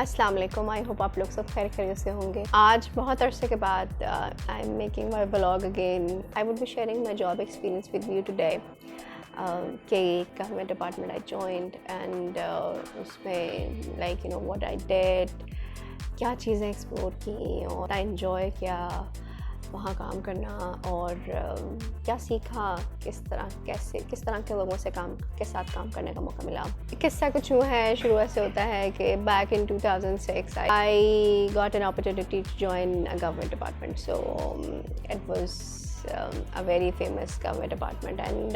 अस्सलाम वालेकुम। I hope आप लोग सब खैर खैरियत से होंगे। आज बहुत अरसे के बाद I am making my vlog again. I would be sharing my job experience with you today. के government department I joined and उसमें like you know what I did, क्या चीज़ें एक्सप्लोर की और आई एंजॉय किया वहाँ काम करना और क्या सीखा, किस तरह के लोगों से के साथ काम करने का मौका मिला। किस्सा कुछ यूँ है, शुरू ऐसे होता है कि back in 2006 I got an opportunity to join a government department. So it was a very famous government department, and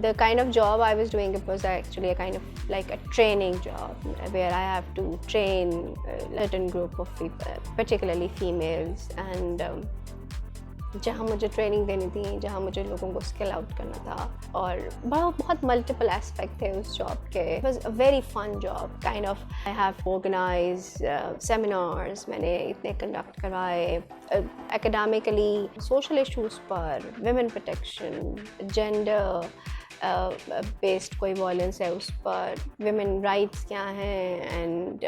the kind of job I was doing, it was actually a kind of like a training job where I have to train a certain group of people, particularly females, and जहाँ मुझे training देनी थी, जहाँ मुझे लोगों को skill out करना था और बहुत मल्टीपल एस्पेक्ट थे उस जॉब के। It was a very fun job kind of. I have organise seminars, मैंने इतने कंडक्ट करवाए एकेडमिकली, सोशल इश्यूज़ पर, विमेन प्रोटेक्शन, जेंडर बेस्ड कोई वायलेंस है उस पर, विमेन राइट्स क्या हैं, एंड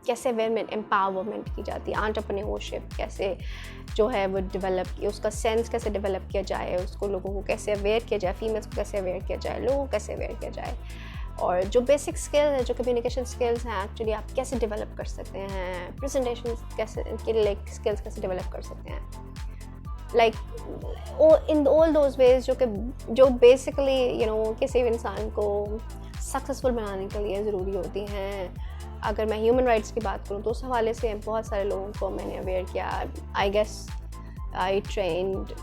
कैसे विमेन एम्पावरमेंट की जाती है, एंटरप्रेन्योरशिप कैसे जो है वो डेवलप, उसका सेंस कैसे डेवलप किया जाए, उसको लोगों को कैसे अवेयर किया जाए, फीमेल्स को कैसे अवेयर किया जाए, लोगों को कैसे अवेयर किया जाए, और जो बेसिक स्किल्स हैं, जो कम्युनिकेशन स्किल्स हैं, एक्चुअली आप कैसे डेवलप कर सकते हैं, प्रेजेंटेशन कैसे के लाइक स्किल्स कैसे डेवलप कर सकते हैं, like in all those veg जो बेसिकली यू नो किसी भी इंसान को सक्सेसफुल बनाने के लिए ज़रूरी होती हैं। अगर मैं ह्यूमन राइट्स की बात करूँ तो उस हवाले से बहुत सारे लोगों को मैंने अवेयर किया। I guess I trained,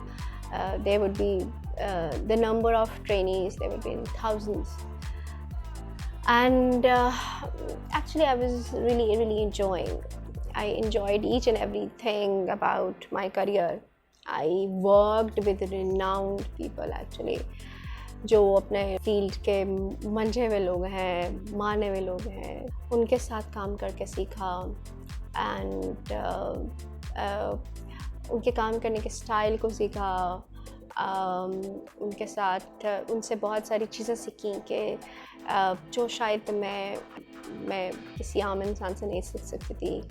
there would be the number of trainees, there would be in thousands, and actually I was really enjoying. I enjoyed each and everything about my career. I worked with renowned people actually, जो अपने field के मंझे हुए लोग हैं, माने हुए लोग हैं, उनके साथ काम करके सीखा एंड उनके काम करने के स्टाइल को सीखा, उनके साथ उनसे बहुत सारी चीज़ें सीखी कि जो शायद मैं किसी आम इंसान से नहीं सीख सकती थी।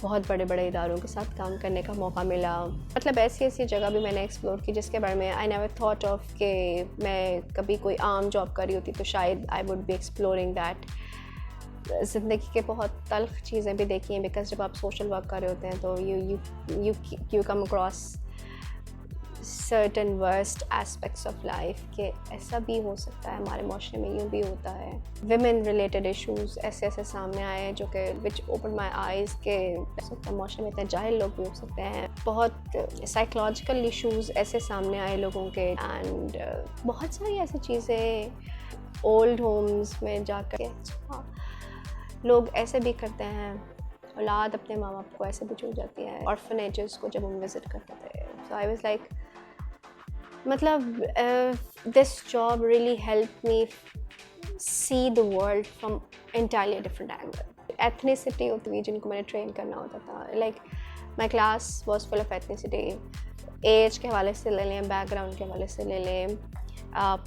बहुत बड़े इदारों के साथ काम करने का मौका मिला। मतलब ऐसी जगह भी मैंने एक्सप्लोर की जिसके बारे में आई नेवर थॉट ऑफ कि मैं कभी कोई आम जॉब कर रही होती तो शायद आई वुड बी एक्सप्लोरिंग दैट। ज़िंदगी के बहुत तल्ख चीज़ें भी देखी हैं, बिकॉज जब आप सोशल वर्क कर रहे होते हैं तो you come across certain worst aspects of life के ऐसा भी हो सकता है, हमारे माशरे में यूँ भी होता है। विमेन रिलेटेड इश्यूज़ ऐसे सामने आए जो कि विच ओपन माई आइज़ के माशरे में इतने जाहिल लोग भी हो सकते हैं। बहुत साइकोलॉजिकल इश्यूज़ ऐसे सामने आए लोगों के, एंड बहुत सारी ऐसी चीज़ें ओल्ड होम्स में जाकर लोग ऐसे भी करते हैं, औलाद अपने माँ बाप को ऐसे भी छूट जाती है। ऑर्फनेजेस को जब हम विज़िट करते थे, सो आई वाज लाइक, मतलब this job really help me see the world from entirely different angle. Ethnicity होती हुई जिनको मैंने ट्रेन करना होता था, like my class was full of ethnicity. Age के हवाले से ले लें, बैकग्राउंड के हवाले से ले लें, आप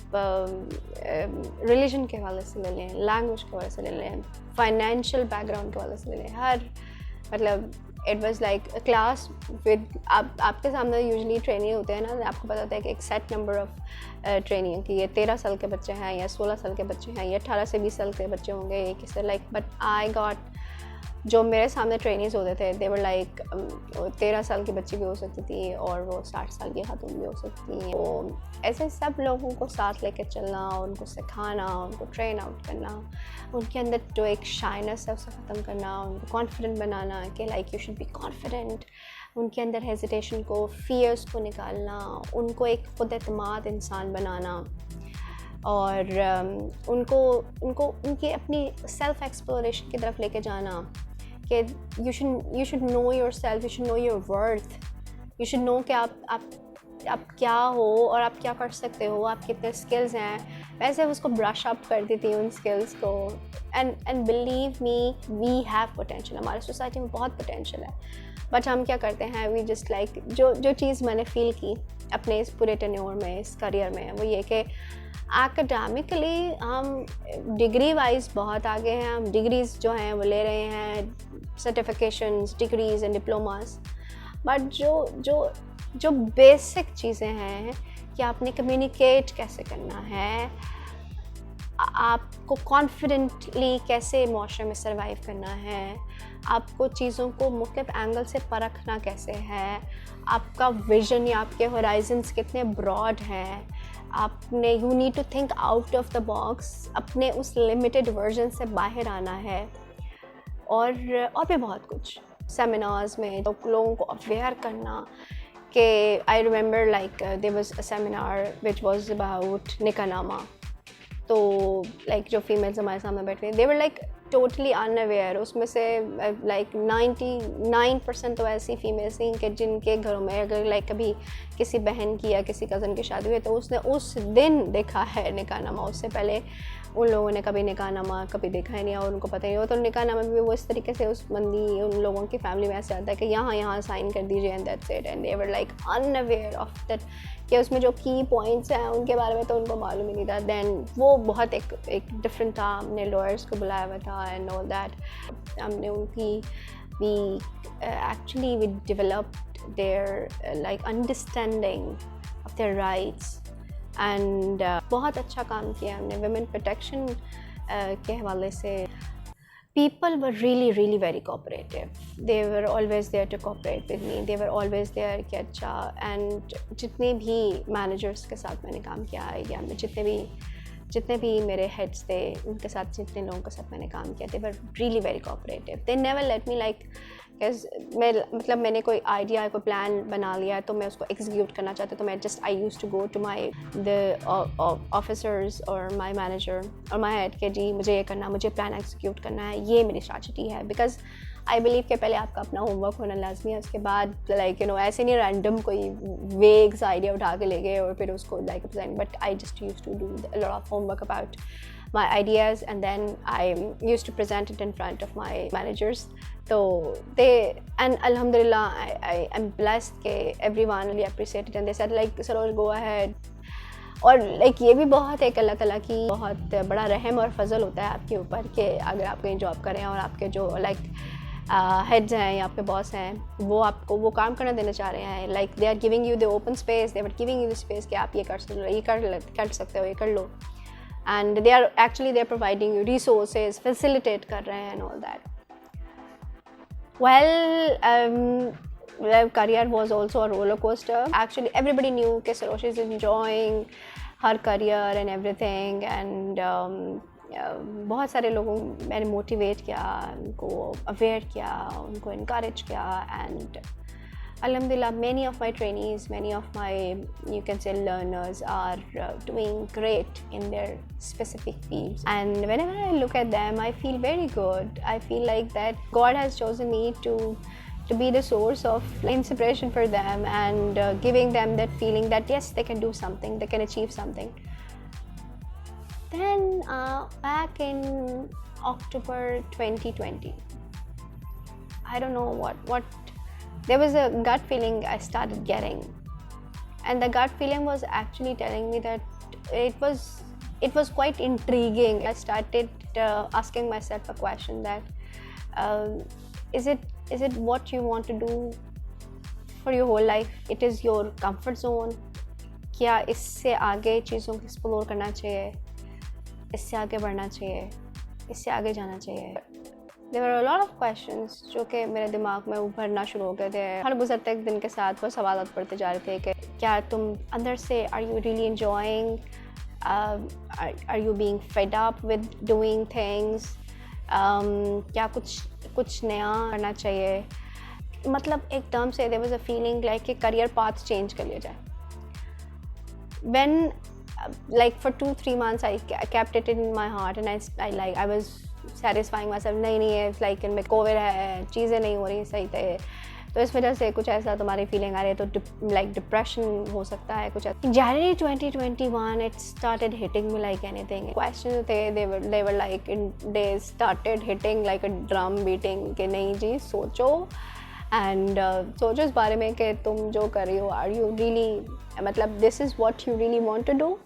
रिलीजन के हवाले से ले लें, लैंग्वेज के हवाले से ले लें, फाइनेंशियल बैकग्राउंड के हवाले से ले लें, हर मतलब it was like a class with आपके सामने यूजुअली ट्रेनिंग होते हैं ना, आपको पता होता है कि एक सेट नंबर ऑफ ट्रेनिंग कि ये 13 साल के बच्चे हैं या 16 साल के बच्चे हैं या 18 से 20 साल के बच्चे होंगे, ये किस लाइक, बट आई गॉट, जो मेरे सामने ट्रेनिंग्स होते थे दे वर लाइक 13 साल की बच्ची भी हो सकती थी और वो 60 साल की खातून भी हो सकती थी। तो ऐसे सब लोगों को साथ लेकर चलना, उनको सिखाना, उनको ट्रेन आउट करना, उनके अंदर जो एक शाइनेस है उसे ख़त्म करना, उनको कॉन्फिडेंट बनाना कि like you should be confident, उनके अंदर हेजिटेशन को, फियर्स को निकालना, उनको एक खुद एतमाद इंसान बनाना, और उनकी अपनी सेल्फ एक्सप्लोरेशन की तरफ लेके जाना कि you should know yourself, you should know your worth, you should know कि आप क्या हो और आप क्या कर सकते हो, आप कितने स्किल्स हैं। वैसे उसको ब्रश अप कर दी थी उन स्किल्स को, and believe me we have potential, हमारे सोसाइटी में बहुत पोटेंशियल है, बट हम क्या करते हैं, वी जस्ट लाइक जो चीज़ मैंने फील की अपने इस पूरे टेन्योर में, इस करियर में, वो ये कि एकेडमिकली हम डिग्री वाइज बहुत आगे हैं, हम डिग्रीज जो हैं वो ले रहे हैं, certifications, degrees and diplomas, but जो बेसिक चीज़ें हैं कि आपने कम्युनिकेट कैसे करना है, आपको कॉन्फिडेंटली कैसे माशरे में सर्वाइव करना है, आपको चीज़ों को मुख्तलिफ एंगल से परखना कैसे है, आपका विजन या आपके होराइजन्स कितने ब्रॉड हैं, आपने you need to think out of the box, अपने उस लिमिटेड वर्जन से बाहर आना है, और भी बहुत कुछ। सेमिनार्स में तो लोगों को अवेयर करना कि I remember like there was a seminar which was about निकाहनामा, तो लाइक जो फीमेल्स हमारे सामने बैठे हैं, they were like totally unaware. उसमें से लाइक 99% तो ऐसी फीमेल्स थी कि जिनके घरों में अगर लाइक कभी किसी बहन की या किसी कज़न की शादी हुई तो उसने उस दिन देखा है निकाहनामा, उससे पहले उन लोगों ने कभी निकाहनामा कभी देखा ही नहीं और उनको पता ही हो। तो निकाहनामा भी वो इस तरीके से उस बंदी उन लोगों की फैमिली में ऐसे आता है कि यहाँ साइन कर दीजिए and that's it, and they were like unaware of that कि उसमें जो की पॉइंट्स हैं उनके बारे में तो उनको मालूम ही नहीं था। देन वो बहुत एक डिफरेंट था, हमने लॉयर्स को बुलाया हुआ था एंड ऑल दैट। हमने उनकी we actually we developed their like understanding of their rights and बहुत अच्छा काम किया हमने वुमेन प्रोटेक्शन के हवाले से। People were really very cooperative. They were always there to cooperate with me. They were always there कि अच्छा, and जितने भी managers के साथ मैंने काम किया या मैं जितने भी मेरे heads थे उनके साथ, जितने लोगों के साथ मैंने काम किया, they were really very cooperative. They never let me like मतलब मैंने कोई आइडिया कोई प्लान बना लिया है तो मैं उसको एग्जीक्यूट करना चाहती तो मैं just I use to go to my the officers और माई मैनेजर और माई हेड के जी मुझे ये करना, मुझे प्लान एग्जीक्यूट करना है, ये मेरी स्ट्रैटेजी है। बिकॉज आई बिलीव कि पहले आपका अपना होमवर्क होना लाजमी है, उसके बाद लाइक ऐसे नहीं रैंडम कोई वेग्स आइडिया उठा के ले गए और फिर उसको like present, but I just use to do a lot of homework about my ideas and then I used to present it in front of my managers. So and alhamdulillah I am blessed that everyone really appreciated and they said like Saroj go ahead. और like ये भी बहुत एक अल्लाह ताला की बहुत बड़ा रहम और फजल होता है आपके ऊपर कि अगर आप कहीं जॉब करें और आपके जो लाइक हेड्स हैं या आपके बॉस हैं वो आपको वो काम करना देना चाह रहे हैं, like they are giving you the open space, they are giving you the space कि आप ये कर सकते हो, ये कर सकते हो, ये कर लो, and they are providing you resources, facilitate कर रहे हैं and all that. Well, career was also a roller coaster. Actually everybody knew कि Sarosh is enjoying her career and everything and बहुत सारे लोगों मैंने मोटिवेट किया, उनको अवेयर किया, उनको इनकरेज किया and alhamdulillah many of my trainees, many of my you can say learners are doing great in their specific fields, and whenever I look at them I feel very good. I feel like that God has chosen me to be the source of inspiration for them and giving them that feeling that yes they can do something, they can achieve something. Then back in October 2020, I don't know what there was a gut feeling I started getting, and the gut feeling was actually telling me that it was quite intriguing. I started asking myself a question that is it what you want to do for your whole life? It is your comfort zone? क्या इससे आगे चीज़ों को explore करना चाहिए, इससे आगे बढ़ना चाहिए, इससे आगे जाना चाहिए? There were a lot of questions जो कि मेरे दिमाग में उभरना शुरू हो गए थे। हर गुजरते एक दिन के साथ वो सवाल पड़ते जा रहे थे कि क्या तुम अंदर से are you really enjoying, are you being fed up with doing things, क्या कुछ नया करना चाहिए, मतलब एकदम से there was a feeling like कि career path change कर लिया जाए. When like for 2-3 months I kept it in my heart and I was satisfying myself, नहीं है like इनमें कोविड है, चीज़ें नहीं हो रही सही थे, तो इस वजह से कुछ ऐसा तुम्हारी फीलिंग आ रही है तो लाइक डिप्रेशन हो सकता है कुछ ऐसा. January 2021 it started hitting me like anything. Questions थे, they were like they started hitting like a drum beating कि नहीं जी सोचो एंड सोचो इस बारे में कि तुम जो कर रही हो आर यू रियली मतलब this is what you really want to do.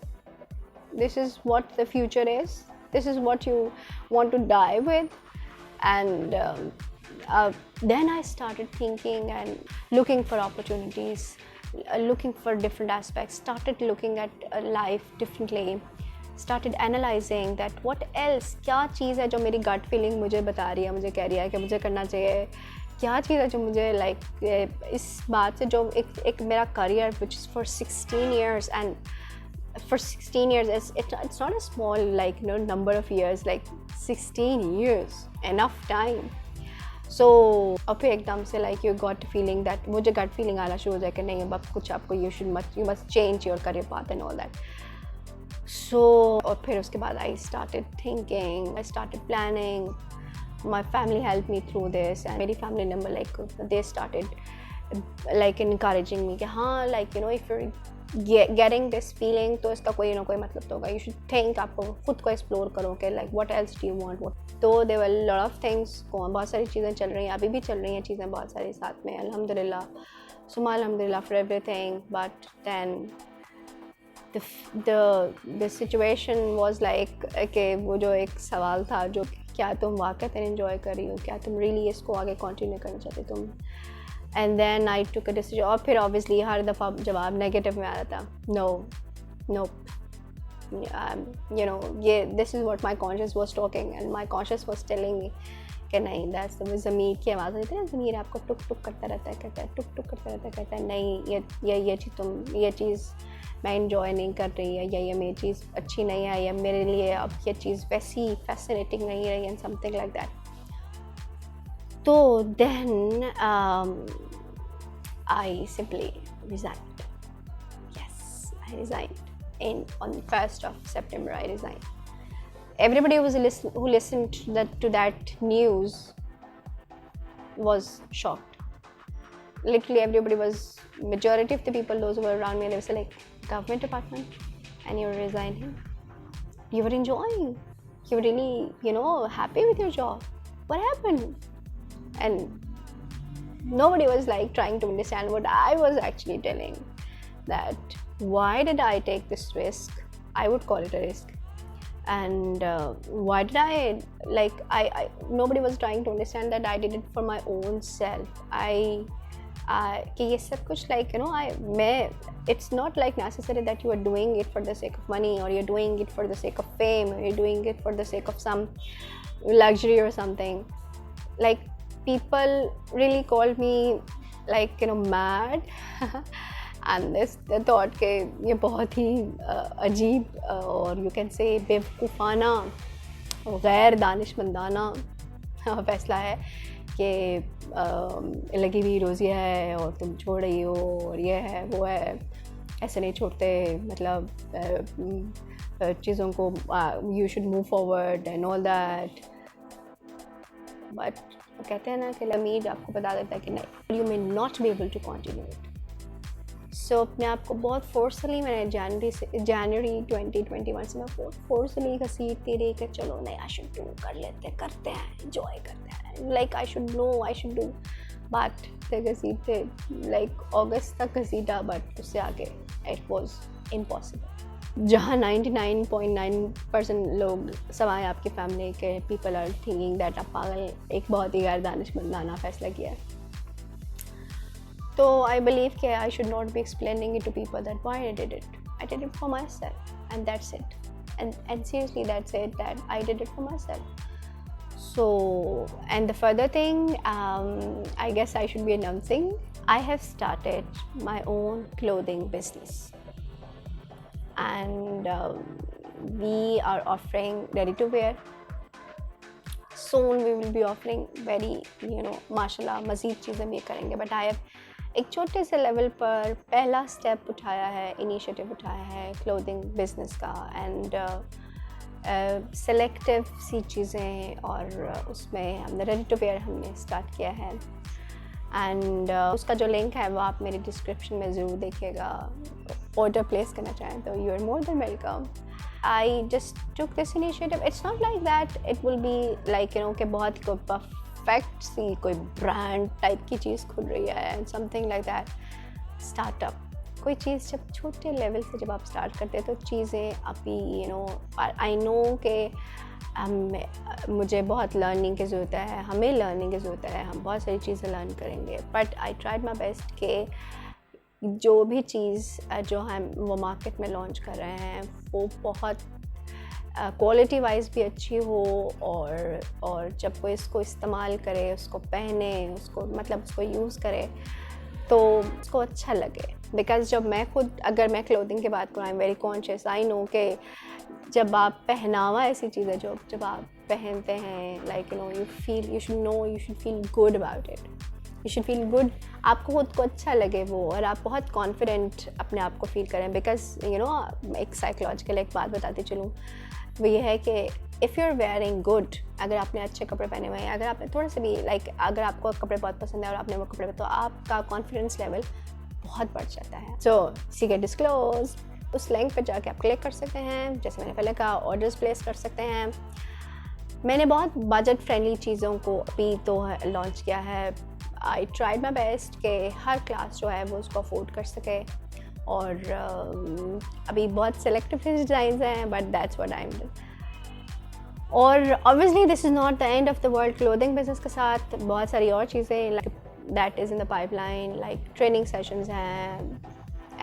this is what the future is, this is what you want to die with. And then I started thinking and looking for opportunities, looking for different aspects, started looking at life differently, started analyzing that what else, क्या चीज़ है जो मेरी gut feeling मुझे बता रही है, मुझे कह रही है कि मुझे करना चाहिए, क्या चीज़ है जो मुझे like इस बात से जो एक मेरा career which is for 16 years, and for 16 years it's not a small like number of years, like 16 years, enough time. So और फिर एकदम से like you got feeling that मुझे gut feeling आना शुरू हो जाए कि नहीं अब कुछ आपको you must change your career path and all that. So और फिर उसके बाद I started thinking, I started planning. My family helped me through this, and मेरी family member like they started like encouraging me कि हाँ like if you're getting this feeling तो इसका कोई ना कोई मतलब तो होगा, you should think, आपको खुद को explore करो कि like what else do you want, तो there were a lot of things, बहुत सारी चीज़ें चल रही हैं, अभी भी चल रही हैं चीज़ें बहुत सारी साथ में, अल्हम्दुलिल्लाह, सुमा अल्हम्दुलिल्लाह for everything. But then the situation was like कि वो जो एक सवाल था जो क्या तुम वाकई एंजॉय कर रही हो, क्या तुम रियली इसको आगे कंटिन्यू करना चाहते तुम. And then I took a decision. और फिर ऑब्वियसली हर दफ़ा जवाब नेगेटिव में आ रहा था, नो ये this is what my conscious was talking, and my conscious was telling me कि नहीं, दैट्स द ज़मीर की आवाज़ आती है ना, ज़मीर आपको टुक टुक करता रहता है, कहता है नहीं ये चीज़ तुम, ये चीज़ मैं इंजॉय नहीं कर रही है, या ये मेरी चीज़ अच्छी नहीं है, या मेरे लिए अब ये चीज़ वैसी फैसिनेटिंग नहीं रही, एंड समथिंग लाइक दैट. तो then I simply resigned. Yes, I resigned. On 1st of September, I resigned. Everybody who listened to that news was shocked. Literally everybody was, majority of the people, those who were around me, they were like, government department, and you were resigning. You were enjoying. You were really, happy with your job. What happened? And nobody was like trying to understand what I was actually telling, that why did I take this risk? I would call it a risk. And why did I nobody was trying to understand that I did it for my own self. कि ये सब कुछ it's not like necessary that you are doing it for the sake of money, or you're doing it for the sake of fame, or you're doing it for the sake of some luxury or something. Like, people really called me mad and they thought कि ये बहुत ही अजीब और you can say बेवकूफ़ाना और गैर दानिशमंदाना फैसला है कि लगी हुई रोज़ी है और तुम छोड़ रही हो, और ये है वो है, ऐसे नहीं छोड़ते, मतलब चीज़ों को you should move forward and all that. But कहते हैं ना कि लमीड आपको बता देता है कि नहीं, you may not be able to continue it. So अपने आप को बहुत फोर्सली मैंने जनवरी 2021 से मैं बहुत फोर्सली घसीटती रही कि चलो नहीं, I should do, करते हैं, enjoy करते हैं, like I should know, I should do. But घसीटते अगस्त तक घसीटा, but उससे आगे it was impossible. जहाँ 99.9% लोग सवाए आपकी फैमिली के पीपल आर थिंकिंग दैट आप पागल, एक बहुत ही गैर दानिशमंदाना फैसला किया है. तो आई बिलीव कि I should not be explaining it to people that why I did it. I did it for myself, and that's it. And seriously that's it, that I did it for myself. So, and the further thing, I guess I should be announcing, I have started my own clothing business. And we are offering ready to wear. Soon we will be offering very, mashallah, मज़ीद चीज़ें भी करेंगे. But I have एक छोटे से level पर पहला step उठाया है, इनिशिएटिव उठाया है क्लोथिंग बिजनेस का, एंड सेलेक्टिव सी चीज़ें, और उसमें हमने रेडी टू वेयर हमने स्टार्ट किया है. एंड उसका जो लिंक है वो आप मेरे डिस्क्रिप्शन में ज़रूर देखिएगा. ऑर्डर प्लेस करना चाहें तो you are more than welcome. I just took this initiative. It's not like that it will be like कि बहुत कोई परफेक्ट सी कोई ब्रांड टाइप की चीज़ खुल रही है, and something like that. Startup, कोई चीज़ जब छोटे लेवल से जब आप स्टार्ट करते हैं तो चीज़ें अभी आई नो कि मुझे बहुत लर्निंग की ज़रूरत है, हमें लर्निंग की ज़रूरत है, हम बहुत सारी चीज़ें लर्न करेंगे, but I tried my best के जो भी चीज़ जो हम वो मार्केट में लॉन्च कर रहे हैं वो बहुत क्वालिटी वाइज भी अच्छी हो, और जब कोई इसको इस्तेमाल करे, उसको पहने, उसको मतलब उसको यूज़ करे तो उसको अच्छा लगे। बिकॉज़ जब मैं खुद, अगर मैं क्लोथिंग की बात करूँ, I am very conscious, I know कि जब आप पहनावा ऐसी चीज़ है जो जब आप पहनते हैं, like you should feel good about it, you should feel good, आपको खुद को अच्छा लगे वो, और आप बहुत कॉन्फिडेंट अपने आप को फील करें। बिकॉज एक साइकोलॉजिकल एक बात बताती चलूँ, वो ये है कि if you are wearing good, अगर आपने अच्छे कपड़े पहने हुए हैं, अगर आपने थोड़े से भी अगर आपको कपड़े बहुत पसंद है और आपने वो कपड़े, तो आपका कॉन्फिडेंस लेवल बहुत बढ़ जाता है। सो सीक्रेट डिस्क्लोज, उस लिंक पर जाके आप क्लिक कर सकते हैं, जैसे मैंने पहले कहा, ऑर्डर्स प्लेस कर सकते हैं। मैंने बहुत बजट फ्रेंडली चीज़ों को अभी तो लॉन्च किया है। आई ट्राइड माई बेस्ट कि हर क्लास जो है वो उसको अफोर्ड कर सके, और अभी बहुत सेलेक्टिव डिज़ाइंस हैं, but that's what I am doing. और obviously this is not the end of the world. Clothing business के साथ बहुत सारी और चीज़ें that is in the pipeline, like training sessions हैं,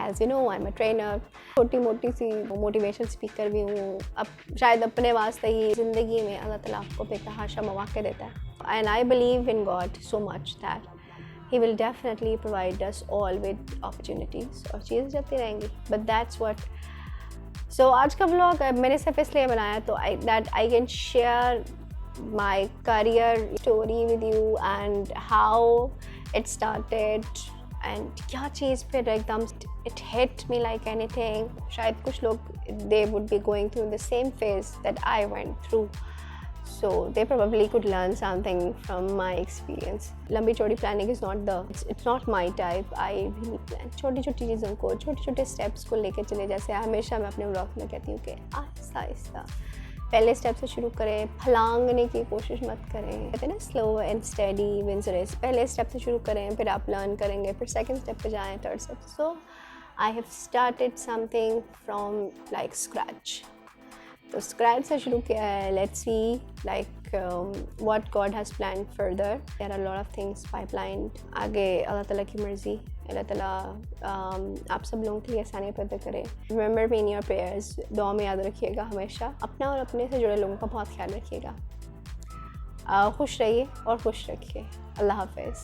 as you know I am a trainer, छोटी मोटी सी मोटिवेशन स्पीकर भी हूँ। अब शायद अपने वास्ते ही ज़िंदगी में अल्लाह ताला आपको बेतहाशा मौके देता है, and I believe in God so much that He will definitely provide us all with opportunities, और चीज़ें चलती रहेंगी, but that's what. So आज का vlog मैंने सिर्फ इसलिए बनाया तो that I can share my career story with you and how it started, and क्या चीज़ फिर एकदम it hit me like anything. शायद कुछ लोग they would be going through the same phase that I went through. So they probably could learn something from my experience. लंबी चौड़ी planning is it's not my type. I really plan छोटी छोटी चीज़ों को, छोटे छोटे steps को लेकर चले। जैसे हमेशा मैं अपने व्लॉग में कहती हूँ कि आहिस्ता आहिस्ता पहले स्टेप से शुरू करें, फलांगने की कोशिश मत करें। कहते हैं ना slow and steady wins race. पहले स्टेप से शुरू करें, फिर आप लर्न करेंगे, फिर सेकंड स्टेप पे जाएं, third step. So I have started something from like scratch. तो स्क्रैच से शुरू किया है। Let's see what God has planned further. There are lot of things pipelined. आगे अल्लाह ताला की मर्ज़ी, अल्लाह ताला आप सब लोगों के लिए आसानी पैदा करे। Remember me in your prayers, दुआ में याद रखिएगा हमेशा। अपना और अपने से जुड़े लोगों का बहुत ख्याल रखिएगा। खुश रहिए और खुश रखिए। अल्लाह हाफ़िज़।